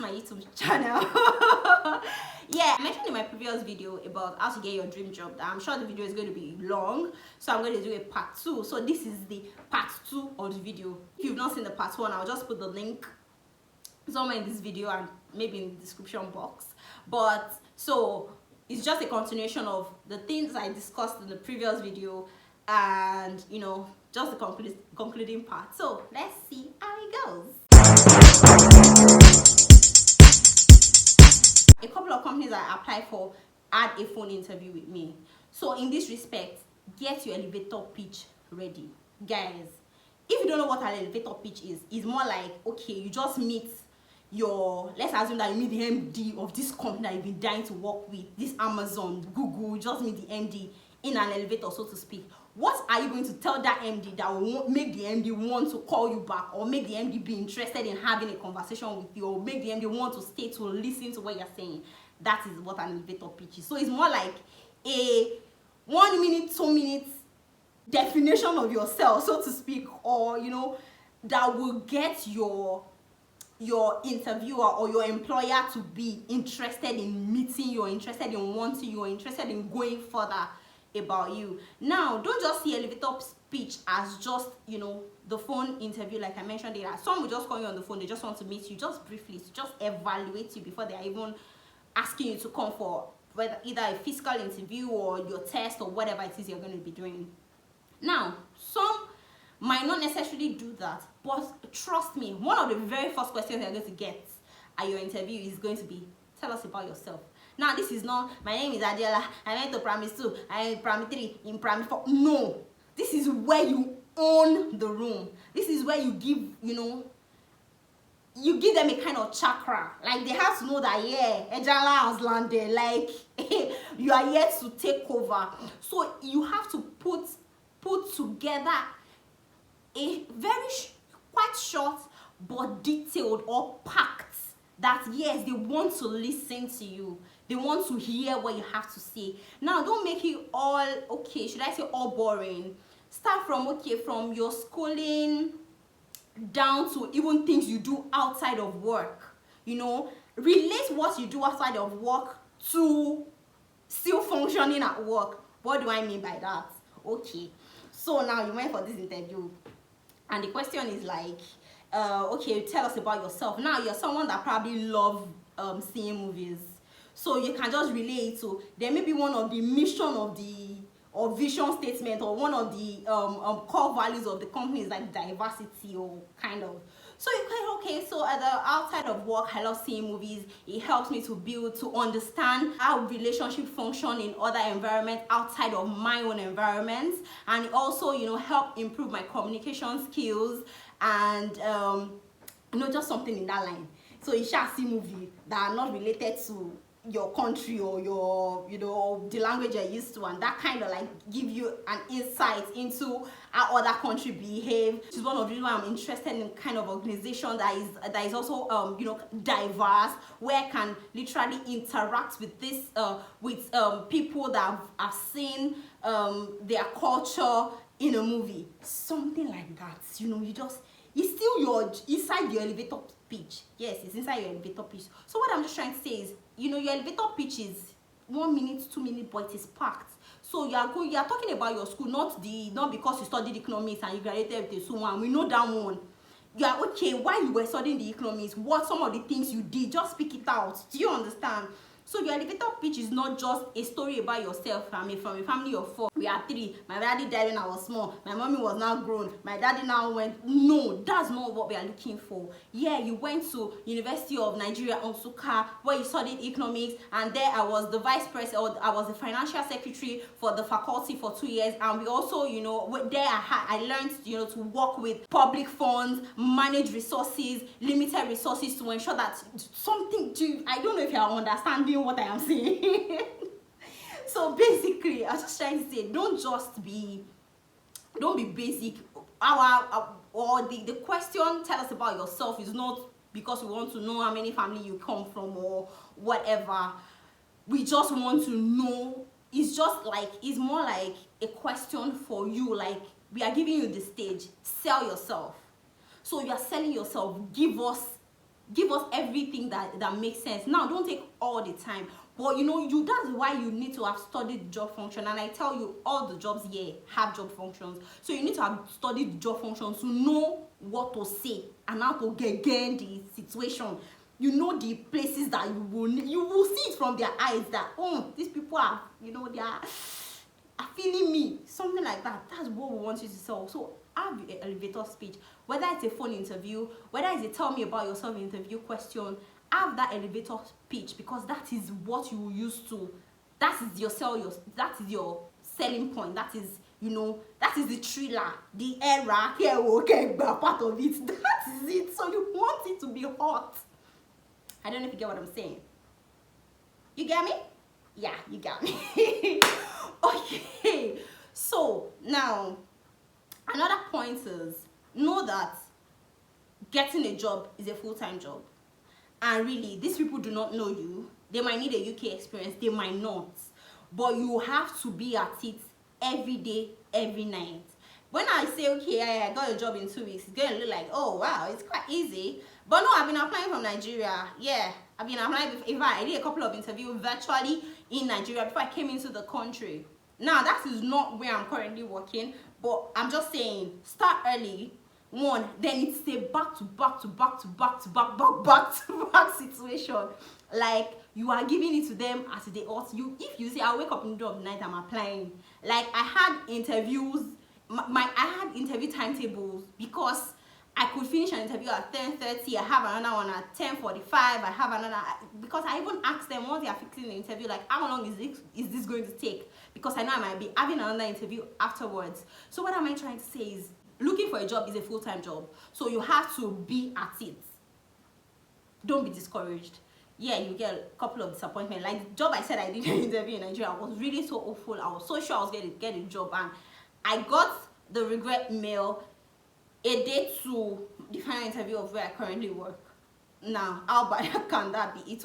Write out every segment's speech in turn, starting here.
my YouTube channel. Yeah, I mentioned in my previous video about how to get your dream job. I'm sure the video is going to be long, so I'm going to do a part 2. So this is the part 2 of the video. If you've not seen the part 1, I'll just put the link somewhere in this video and maybe in the description box. But so it's just a continuation of the things I discussed in the previous video, and you know, just the concluding part. So let's see how it goes. A couple of companies I applied for had a phone interview with me. So in this respect, get your elevator pitch ready, guys. If you don't know what an elevator pitch is, it's more like, okay, you just meet your, let's assume that you meet the MD of this company that you've been dying to work with, this Amazon, Google, just meet the MD in an elevator, so to speak. What are you going to tell that MD that will make the MD want to call you back, or make the MD be interested in having a conversation with you, or make the MD want to stay to listen to what you're saying? That is what an elevator pitch is. So it's more like a 1 minute, 2 minutes definition of yourself, so to speak, or you know, that will get your interviewer or your employer to be interested in meeting you, or interested in wanting you, or interested in going further about you. Now, don't just see elevator speech as just, you know, the phone interview like I mentioned it. Some will just call you on the phone, they just want to meet you just briefly, to just evaluate you before they are even asking you to come for whether either a physical interview or your test or whatever it is you're going to be doing. Now, some might not necessarily do that, but trust me, one of the very first questions you're going to get at your interview is going to be, tell us about yourself. Now, this is not, my name is Adela, I went to primary 2, I am in primary 3, in primary 4. No, this is where you own the room. This is where you give, you know, you give them a kind of chakra. Like, they have to know that, yeah, Ejala has landed. Like, you are here to take over. So you have to put together a very quite short but detailed or packed, that yes, they want to listen to you, they want to hear what you have to say. Now, don't make it all, okay, should I say all boring? Start from, okay, from your schooling down to even things you do outside of work. You know, relate what you do outside of work to still functioning at work. What do I mean by that? Okay, so now you went for this interview and the question is like, okay, tell us about yourself. Now, you're someone that probably love seeing movies, so you can just relate to, there may be one of the mission of the, or vision statement, or one of the core values of the company is like diversity, or kind of. So you can, okay, so at the outside of work, I love seeing movies. It helps me to understand how relationships function in other environments outside of my own environment, and it also, you know, help improve my communication skills, and you know, just something in that line. So you shall see movies that are not related to your country or your, you know, the language you're used to, and that kind of like give you an insight into how other country behave, which is one of the reasons why I'm interested in kind of organization that is also you know, diverse, where I can literally interact with this people that have seen their culture in a movie, something like that. You know, it's still your inside your elevator pitch. Yes, it's inside your elevator pitch. So what I'm just trying to say is, you know, your elevator pitch is 1 minute, 2 minutes, but it is packed. So you are talking about your school, not because you studied economics and you graduated with a 2-1. We know that one. You are okay. While you were studying the economics, what some of the things you did, just speak it out. Do you understand? So your elevator pitch is not just a story about yourself. I mean, from a family of 4, we are 3. My daddy died when I was small. My mommy was now grown. My daddy now went. No, that's not what we are looking for. Yeah, you went to University of Nigeria, Nsukka, where you studied economics, and there I was the vice president, or I was the financial secretary for the faculty for 2 years. And we also, you know, there I learned, you know, to work with public funds, manage resources, limited resources, to ensure that something. I don't know if you are understanding what I am saying. So basically, I was just trying to say, don't be basic. The question, tell us about yourself, is not because we want to know how many family you come from or whatever. We just want to know. It's just like, it's more like a question for you. Like, we are giving you the stage. Sell yourself. So you are selling yourself. Give us give us everything that makes sense. Now, don't take all the time, but that's why you need to have studied job function. And I tell you, all the jobs here have job functions, so you need to have studied the job functions to know what to say and how to get the situation. The places that you will see it from their eyes that, oh, these people are, they are feeling me, something like that. That's what we want you to sell. So have an elevator speech, whether it's a phone interview, whether it's a tell me about yourself interview question. Have that elevator speech, because that is what you will use to, that is your selling point. That is that is the thriller, the era here, okay, part of it. That is it. So you want it to be hot. I don't know if you get what I'm saying. You get me? Yeah, you got me. Okay, so now another point is, know that getting a job is a full-time job, and really these people do not know you. They might need a UK experience, they might not, but you have to be at it every day, every night. When I say, okay, I got a job in 2 weeks, it's going to look like, oh wow, it's quite easy. But no, I've been applying from Nigeria. Yeah, I've been applying. In fact, I did a couple of interviews virtually in Nigeria before I came into the country. Now, that is not where I'm currently working, but I'm just saying, start early. One, then it's a back to back situation. Like, you are giving it to them as they ought. If you say, I wake up in the middle of the night, I'm applying. Like, I had interviews. I had interview timetables, because I could finish an interview at 10:30. I have another one at 10:45. I have another, because I even asked them once they are fixing the interview, like, how long is this going to take? Because I know I might be having another interview afterwards. So what am I trying to say is, looking for a job is a full-time job. So you have to be at it. Don't be discouraged. Yeah, you get a couple of disappointments. Like the job I said I did an interview in Nigeria, I was really so hopeful. I was so sure I was going to get a job, and I got the regret mail a day to the final interview of where I currently work. Now, how bad can that be? It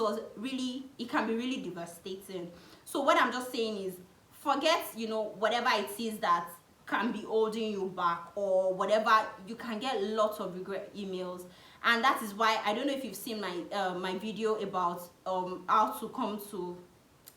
can be really devastating. So what I'm just saying is, forget, whatever it is that can be holding you back, or whatever. You can get lots of regret emails, and that is why, I don't know if you've seen my video about how to come to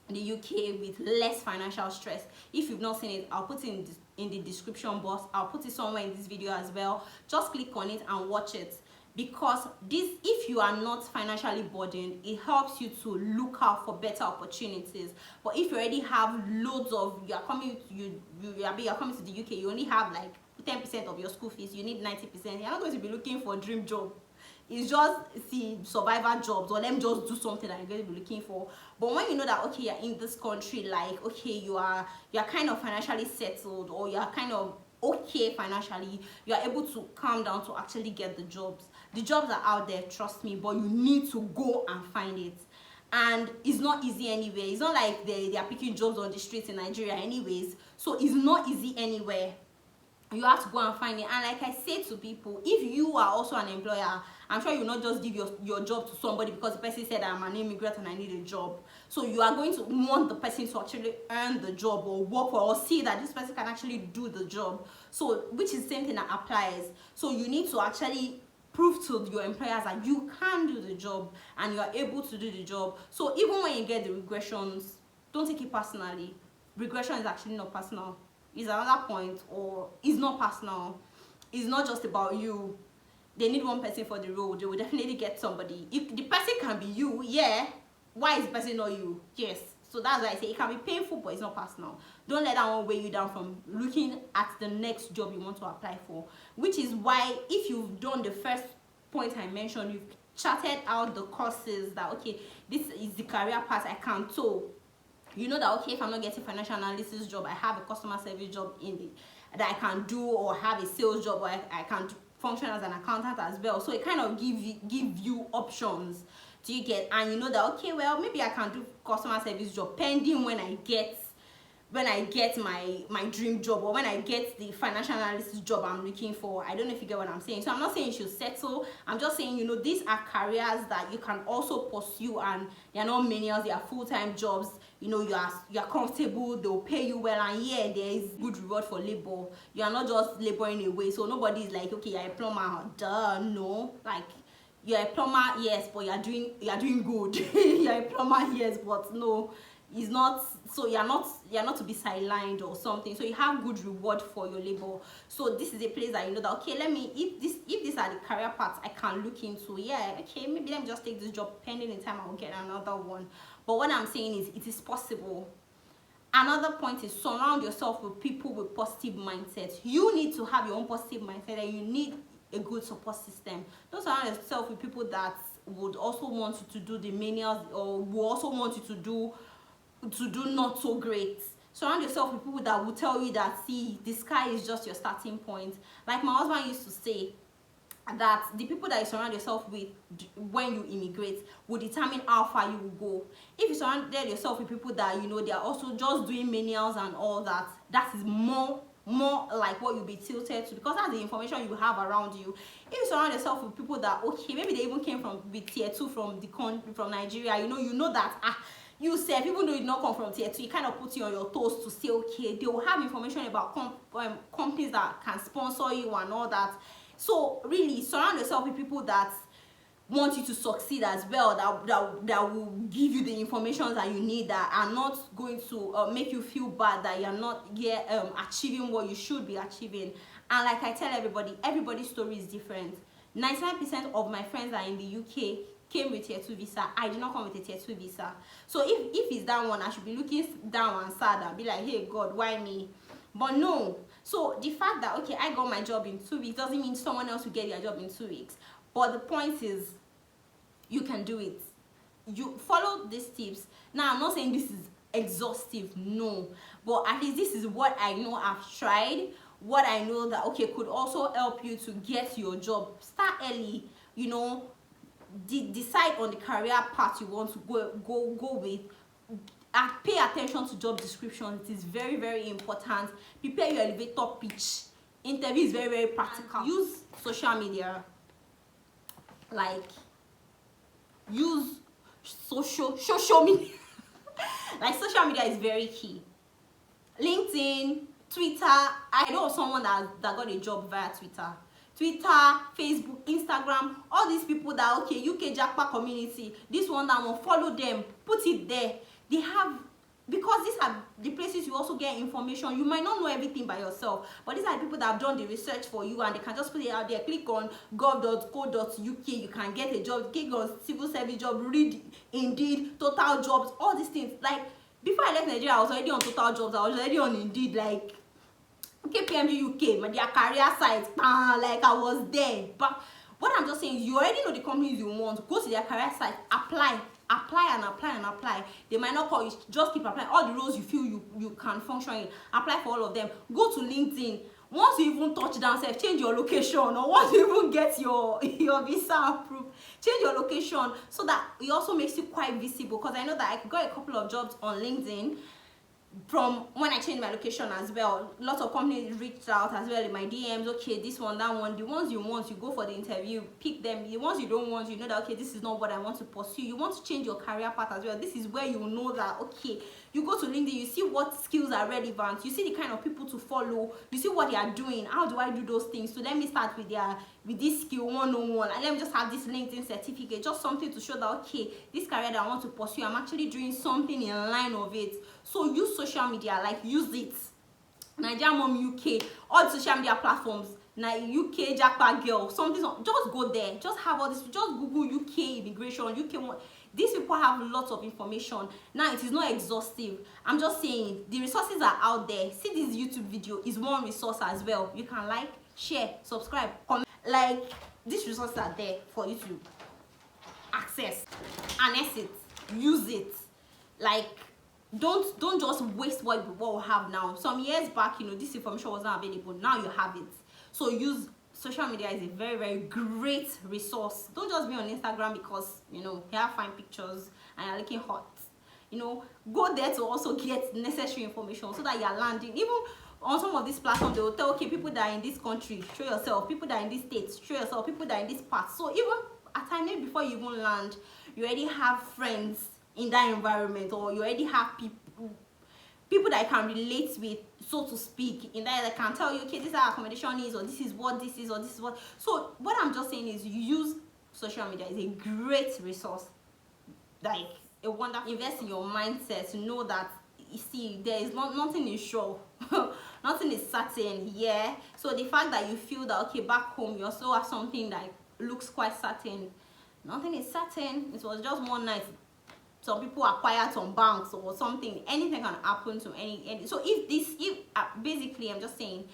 the UK with less financial stress. If you've not seen it, I'll put it in the description box. I'll put it somewhere in this video as well. Just click on it and watch it, because if you are not financially burdened, it helps you to look out for better opportunities. But if you already have loads of, you're coming to the UK, you only have like 10% of your school fees, you need 90%, you're not going to be looking for a dream job. It's just survivor jobs, or let me just do something that you're going to be looking for. But when you know that, okay, you're in this country, like, okay, you're kind of financially settled, or you're kind of okay financially, you're able to calm down to actually get the jobs. The jobs are out there, trust me, but you need to go and find it. And it's not easy anywhere. It's not like they are picking jobs on the streets in Nigeria anyways. So it's not easy anywhere. You have to go and find it. And like I say to people, if you are also an employer, I'm sure you'll not just give your job to somebody because the person said, I'm an immigrant and I need a job. So you are going to want the person to actually earn the job, or work for, or see that this person can actually do the job. So, which is the same thing that applies. So you need to actually prove to your employers that you can do the job and you are able to do the job. So even when you get the regressions, don't take it personally. Regression is actually not personal. Is another point, or is not personal. It's not just about you. They need one person for the role. They will definitely get somebody. If the person can be you, yeah, why is the person not you? Yes. So that's why I say it can be painful, but it's not personal. Don't let that one weigh you down from looking at the next job you want to apply for. Which is why, if you've done the first point I mentioned, you've charted out the courses that, okay, this is the career path I can. So you know that, okay, if I'm not getting financial analysis job, I have a customer service job that I can do, or have a sales job, or I can function as an accountant as well. So it kind of give you options. Do you get? And you know that, okay, well, maybe I can do customer service job pending when I get my dream job, or when I get the financial analysis job I'm looking for. I don't know if you get what I'm saying. So I'm not saying you should settle. I'm just saying, these are careers that you can also pursue, and they are not menials, they are full-time jobs. You are comfortable, they'll pay you well, and yeah, there is good reward for labor. You are not just laboring away. So nobody is like, okay, you're a plumber, duh, no. Like, you're a plumber, yes, but you're doing good. You're a plumber, yes, but no, it's not. So you're not to be sidelined or something. So you have good reward for your labor. So this is a place that you know that, okay, let me, if these are the career paths I can look into, yeah, okay, maybe let me just take this job, pending in time I will get another one. But what I'm saying is it is possible. Another point is surround yourself with people with positive mindsets. You need to have your own positive mindset, and you need a good support system. Don't surround yourself with people that would also want you to do the menials, or will also want you to do not so great. Surround yourself with people that will tell you that, see, the sky is just your starting point. Like my husband used to say, that the people that you surround yourself with when you immigrate will determine how far you will go. If you surrounded yourself with people that you know they are also just doing menials and all that, that is more like what you'll be tilted to, because that's the information you have around you. If you surround yourself with people that, okay, maybe they even came from with tier 2 from the country, from Nigeria, you know that you said, even though you did not come from tier 2, it kind of puts you on your toes to say, okay, they will have information about companies that can sponsor you and all that. So really surround yourself with people that want you to succeed as well, that will give you the information that you need, that are not going to make you feel bad that you're not yet achieving what you should be achieving. And like I tell everybody, everybody's story is different. 99% of my friends are in the UK came with tier 2 visa. I did not come with a tier 2 visa. So if it's that one, I should be looking down and sad and be like, hey God, why me? But no. So the fact that, okay, I got my job in 2 weeks doesn't mean someone else will get their job in 2 weeks. But the point is, you can do it. You follow these tips. Now, I'm not saying this is exhaustive, no. But at least this is what I know I've tried. What I know that, okay, could also help you to get your job. Start early, you know. Decide on the career path you want to go with. Pay attention to job description. It is very, very important. Prepare your elevator pitch. Interview is very, very practical. Use social media. Like, use social media. Like, social media is very key. LinkedIn, Twitter. I know someone that got a job via Twitter, Facebook, Instagram, all these people that, okay, UK Jackpot community, this one, that one, follow them, put it there. They have, because these are the places you also get information. You might not know everything by yourself, but these are the people that have done the research for you, and they can just put it out there. Click on gov.co.uk, you can get a job. Click on civil service job, read Indeed, Total Jobs, all these things. Like, before I left Nigeria, I was already on Total Jobs, I was already on Indeed, like, KPMG UK, but their career site, like I was there. But what I'm just saying is, you already know the companies you want. Go to their career site, apply and apply. They might not call you, just keep applying. All the roles you feel you can function in, apply for all of them. Go to LinkedIn. Once you even touch down, change your location, or once you even get your visa approved, change your location, so that it also makes you quite visible. Because I know that I got a couple of jobs on LinkedIn from when I changed my location as well. Lots of companies reached out as well in my DMs. Okay, this one, that one. The ones you want, you go for the interview, pick them. The ones you don't want, you know that, okay, this is not what I want to pursue. You want to change your career path as well. This is where you know that, okay, you go to LinkedIn, you see what skills are relevant, you see the kind of people to follow, you see what they are doing. How do I do those things? So let me start with this skill 101, and let me just have this LinkedIn certificate, just something to show that, okay, this career that I want to pursue, I'm actually doing something in line of it. So use social media, like use it. Nigeria Mom UK, all the social media platforms, UK Jackpot Girl, something, just go there, just have all this, just Google UK immigration, UK one. These people have lots of information. Now, it is not exhaustive. I'm just saying, the resources are out there. See, this YouTube video is one resource as well. You can like, share, subscribe, comment. Like, these resources are there for you to access, harness it, use it. Like, don't just waste what we have now. Some years back, this information was not available. Now you have it. So use social media. Is a very, very great resource. Don't just be on Instagram because you have fine pictures and you're looking hot. Go there to also get necessary information so that you're landing. Even on some of these platforms, they will tell, okay, people that are in this country, show yourself. People that are in this state, show yourself. People that are in this part. So even at times, maybe before you even land, you already have friends in that environment, or you already have people that you can relate with, so to speak, in that can tell you, okay, this is how accommodation is, or this is what this is, or this is what. So what I'm just saying is, you use social media is a great resource, like a wonderful. Invest in your mindset to know that, you see, there is nothing is sure. Nothing is certain. Yeah, so the fact that you feel that, okay, back home you also have something that looks quite certain, nothing is certain. It was just one night some people acquired some banks or something. Anything can happen to any. So if basically, I'm just saying,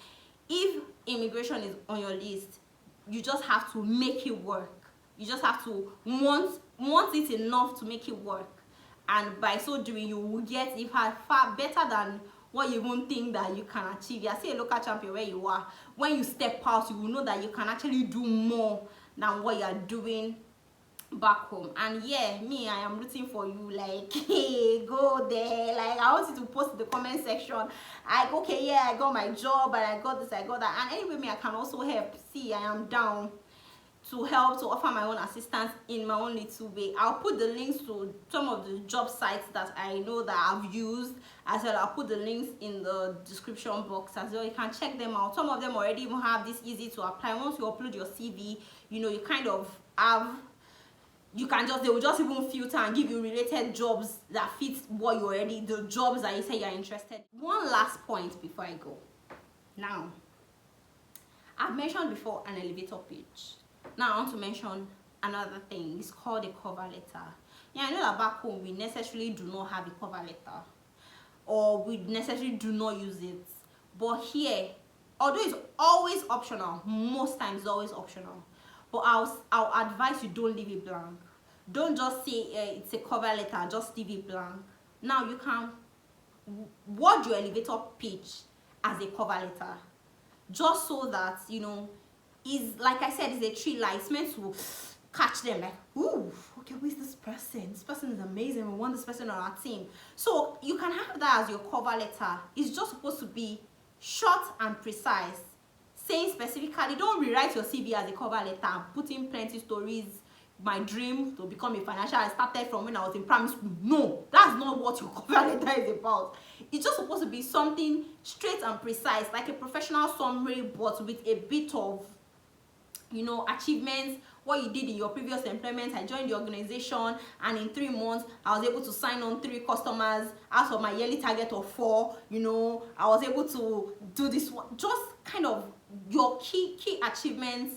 if immigration is on your list, you just have to make it work. You just have to want it enough to make it work, and by so doing, you will get it far better than what you even think that you can achieve. You're still a local champion where you are. When you step out, you will know that you can actually do more than what you are doing back home. And yeah, me, I am rooting for you. Like, hey, go there. Like, I want you to post in the comment section, like, okay, yeah, I got my job and I got this, I got that. And anyway, me, I can also help. See, I am down to help, to offer my own assistance in my own little way. I'll put the links to some of the job sites that I know that I've used as well. I'll put the links in the description box as well. You can check them out. Some of them already even have this easy to apply. Once you upload your CV, you know, you kind of have, you can just, they will just even filter and give you related jobs that fit what you already, the jobs that you say you're interested in. One last point before I go. Now, I've mentioned before an elevator pitch. Now I want to mention another thing. It's called a cover letter. Yeah, I know that back home we necessarily do not have a cover letter, or we necessarily do not use it. But here, although it's always optional, most times it's always optional, but I'll advise you, don't leave it blank. Don't just say it's a cover letter, just leave it blank. Now you can word your elevator pitch as a cover letter, just so that, you know, is, like I said, is a thriller. It's meant to catch them, like, ooh, okay, who is this person? This person is amazing. We want this person on our team. So you can have that as your cover letter. It's just supposed to be short and precise, saying specifically. Don't rewrite your CV as a cover letter and put in plenty stories. My dream to become a financial, I started from when I was in primary school. No, that's not what your cover letter is about. It's just supposed to be something straight and precise, like a professional summary, but with a bit of, you know, achievements, what you did in your previous employment. I joined the organization, and in 3 months I was able to sign on 3 customers out of my yearly target of 4. You know, I was able to do this one. Just kind of your key achievements,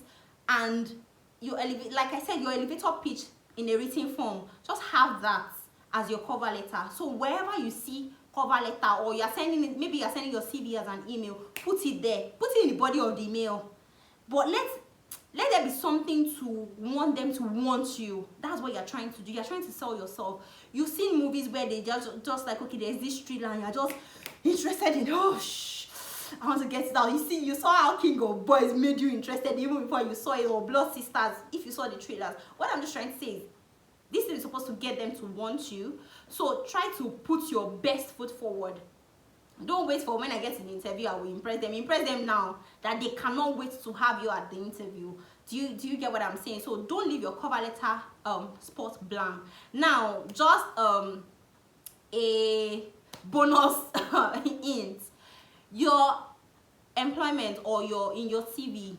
and your like I said, your elevator pitch in a written form. Just have that as your cover letter. So wherever you see cover letter, or you're sending it, maybe you're sending your CV as an email, put it there, put it in the body of the email. But let there be something to want them to want you. That's what you're trying to do. You're trying to sell yourself. You've seen movies where they just like, okay, there's this thriller and you're just interested in, oh, I want to get it out. You see, you saw how King of Boys made you interested even before you saw it, or Blood Sisters, if you saw the trailers. What I'm just trying to say is, this thing is supposed to get them to want you. So try to put your best foot forward. Don't wait for when I get to the interview, I will impress them. Impress them now that they cannot wait to have you at the interview. Do you get what I'm saying? So don't leave your cover letter spot blank. Now, just a bonus hint. Your employment, or in your CV,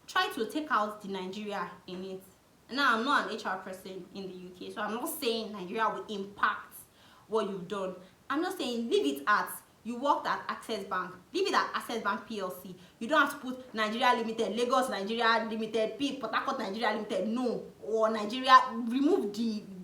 try to take out the Nigeria in it. Now, I'm not an HR person in the UK, so I'm not saying Nigeria will impact what you've done. I'm not saying leave it at, you worked at Access Bank, leave it at Access Bank PLC. You don't have to put Nigeria Limited, Lagos Nigeria Limited, Port Harcourt Nigeria Limited, no, or Nigeria. Remove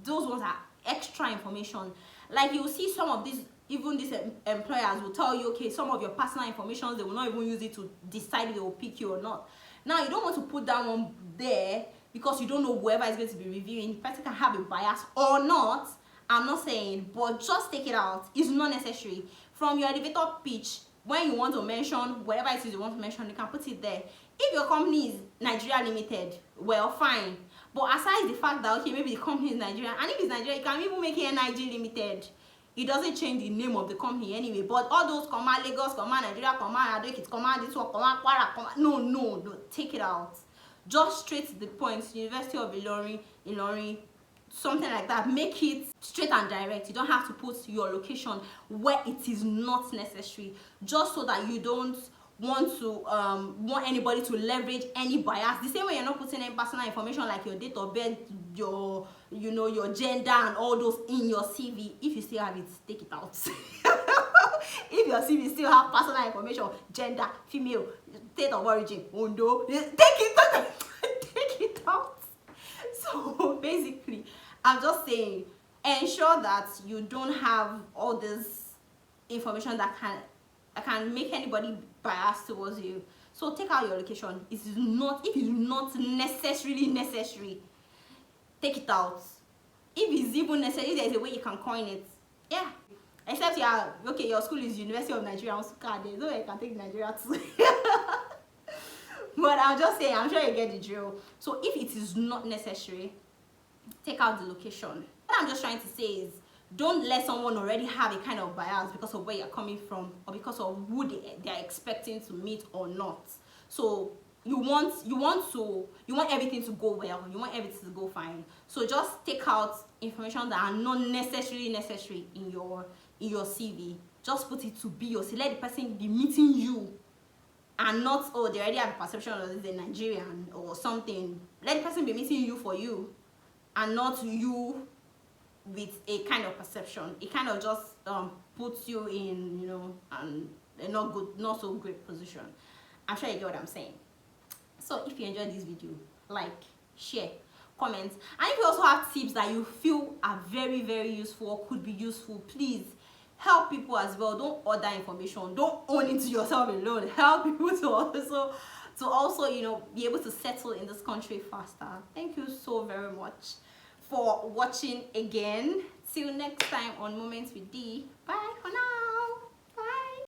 those ones are extra information. Like, you will see some of these, even these employers will tell you, okay, some of your personal information, they will not even use it to decide if they will pick you or not. Now, you don't want to put that one there because you don't know whoever is going to be reviewing. The person can have a bias or not. I'm not saying, but just take it out. It's not necessary. From your elevator pitch, when you want to mention whatever it is you want to mention, you can put it there. If your company is Nigeria Limited, well, fine. But aside the fact that, okay, maybe the company is Nigeria, and if it's Nigeria, you can even make it NIG Limited. It doesn't change the name of the company anyway. But all those, Lagos, Nigeria, Adokit, this one, Kwara, no, take it out. Just straight to the point. University of Ilorin, something like that. Make it straight and direct. You don't have to put your location where it is not necessary, just so that you don't want anybody to leverage any bias. The same way you're not putting any personal information like your date of birth, your your gender and all those in your CV. If you still have it, take it out. If your CV still have personal information, gender, female, state of origin, Ondo, take it out. Take it out. So basically, I'm just saying, ensure that you don't have all this information that can make anybody biased towards you. So take out your location. If it's not necessarily necessary, take it out. If it's even necessary, there's a way you can coin it. Yeah. Except you are okay, your school is University of Nigeria, there's no way you can take Nigeria too. But I'm just saying, I'm sure you get the drill. So if it is not necessary, take out the location. What I'm just trying to say is, don't let someone already have a kind of bias because of where you're coming from or because of who they're expecting to meet or not. So you want everything to go well, you want everything to go fine. So just take out information that are not necessarily necessary in your CV. Just put it to be your CV. Let the person be meeting you and not, oh, they already have a perception of this Nigerian or something. Let the person be meeting you for you and not you with a kind of perception. It kind of just puts you in, and a not so great position. I'm sure you get what I'm saying. So if you enjoyed this video, like, share, comment, and if you also have tips that you feel are very, very useful or could be useful, please help people as well. Don't order information, don't own it to yourself alone. Help people to also be able to settle in this country faster. Thank you so very much for watching again. Till next time on Moments with D. Bye for now.